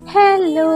Hello,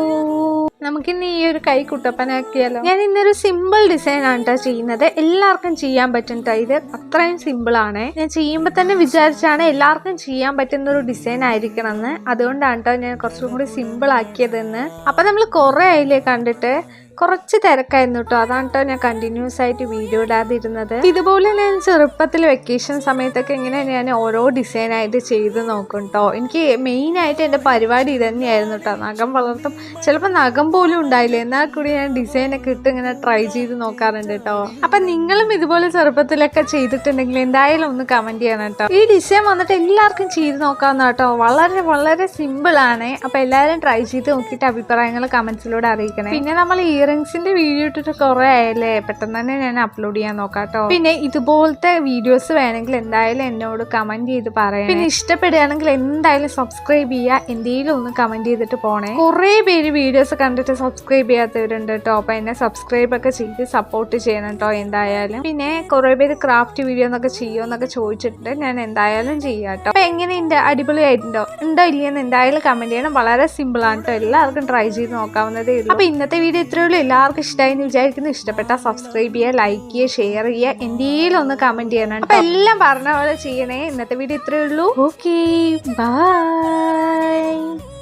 നമുക്കിന്ന് ഈ ഒരു കൈ കുട്ടപ്പനാക്കിയാലോ. ഞാൻ ഇന്നൊരു സിമ്പിൾ ഡിസൈൻ ആണ് കേട്ടോ ചെയ്യുന്നത്. എല്ലാവർക്കും ചെയ്യാൻ പറ്റും കേട്ടോ. ഇത് അത്രയും സിമ്പിൾ ആണ്. ഞാൻ ചെയ്യുമ്പോൾ തന്നെ വിചാരിച്ചാണ് എല്ലാവർക്കും ചെയ്യാൻ പറ്റുന്ന ഒരു ഡിസൈൻ ആയിരിക്കണം എന്ന്. അതുകൊണ്ടാണ് കേട്ടോ ഞാൻ കുറച്ചും കൂടി സിമ്പിൾ ആക്കിയതെന്ന്. അപ്പൊ നമ്മൾ കുറെ അതിലേ കണ്ടിട്ട് കുറച്ച് തിരക്കായിരുന്നു കേട്ടോ. അതാണ് കേട്ടോ ഞാൻ കണ്ടിന്യൂസ് ആയിട്ട് വീഡിയോ ഇടാതിരുന്നത്. ഇതുപോലെ ഞാൻ ചെറുപ്പത്തിൽ വെക്കേഷൻ സമയത്തൊക്കെ ഇങ്ങനെ ഞാൻ ഓരോ ഡിസൈൻ ആയിട്ട് ചെയ്ത് നോക്കും കേട്ടോ. എനിക്ക് മെയിൻ ആയിട്ട് എൻ്റെ പരിപാടി ഇത് തന്നെയായിരുന്നു കേട്ടോ. നഖം വളർത്തും, ചിലപ്പോൾ നഖം പോലും ഉണ്ടായില്ല, എന്നാൽ കൂടി ഞാൻ ഡിസൈനൊക്കെ ഇട്ട് ഇങ്ങനെ ട്രൈ ചെയ്ത് നോക്കാറുണ്ട് കേട്ടോ. അപ്പൊ നിങ്ങളും ഇതുപോലെ ചെറുപ്പത്തിലൊക്കെ ചെയ്തിട്ടുണ്ടെങ്കിൽ എന്തായാലും ഒന്ന് കമന്റ് ചെയ്യണം കേട്ടോ. ഈ ഡിസൈൻ വന്നിട്ട് എല്ലാവർക്കും ചെയ്ത് നോക്കാവുന്ന കേട്ടോ. വളരെ വളരെ സിമ്പിൾ ആണ്. അപ്പൊ എല്ലാവരും ട്രൈ ചെയ്ത് നോക്കിയിട്ട് അഭിപ്രായങ്ങൾ കമന്റ്സിലൂടെ അറിയിക്കണേ. പിന്നെ നമ്മൾ ഇയറിംഗ്സിന്റെ വീഡിയോ ഇട്ടിട്ട് കുറെ ആയല്ലേ, പെട്ടെന്ന് തന്നെ ഞാൻ അപ്ലോഡ് ചെയ്യാൻ നോക്കാം കേട്ടോ. പിന്നെ ഇതുപോലത്തെ വീഡിയോസ് വേണമെങ്കിൽ എന്തായാലും എന്നോട് കമന്റ് ചെയ്ത് പറയാം. പിന്നെ ഇഷ്ടപ്പെടുകയാണെങ്കിൽ എന്തായാലും സബ്സ്ക്രൈബ് ചെയ്യുക. എന്തെങ്കിലും ഒന്ന് കമന്റ് ചെയ്തിട്ട് പോണേ. കുറെ പേര് വീഡിയോസ് കണ്ടിട്ട് സബ്സ്ക്രൈബ് ചെയ്യാത്തവരുണ്ട് കേട്ടോ. അപ്പൊ എന്നെ സബ്സ്ക്രൈബ് ഒക്കെ ചെയ്ത് സപ്പോർട്ട് ചെയ്യണം കേട്ടോ എന്തായാലും. പിന്നെ കുറെ പേര് ക്രാഫ്റ്റ് വീഡിയോ എന്നൊക്കെ ചെയ്യുമെന്നൊക്കെ ചോദിച്ചിട്ടുണ്ട്. ഞാൻ എന്തായാലും ചെയ്യാം കേട്ടോ. അപ്പൊ എങ്ങനെയുണ്ട്, അടിപൊളിയായിട്ടുണ്ടോ ഉണ്ടോ ഇല്ലയെന്ന് എന്തായാലും കമന്റ് ചെയ്യണം. വളരെ സിമ്പിൾ ആണ് കേട്ടോ, എല്ലാവർക്കും ട്രൈ ചെയ്ത് നോക്കാവുന്നതേ ഉള്ളൂ. അപ്പൊ ഇന്നത്തെ വീഡിയോ ഇത്രയുള്ളൂ. എല്ലാവർക്കും ഇഷ്ടമായി എന്ന് വിചാരിക്കുന്നു. ഇഷ്ടപ്പെട്ടാൽ സബ്സ്ക്രൈബ് ചെയ്യുക, ലൈക്ക് ചെയ്യുക, ഷെയർ ചെയ്യുക, എന്തെങ്കിലും ഒന്ന് കമന്റ് ചെയ്യണം. അപ്പൊ എല്ലാം പറഞ്ഞ പോലെ ചെയ്യണേ. ഇന്നത്തെ വീഡിയോ ഇത്രയേ ഉള്ളൂ. Okay, by.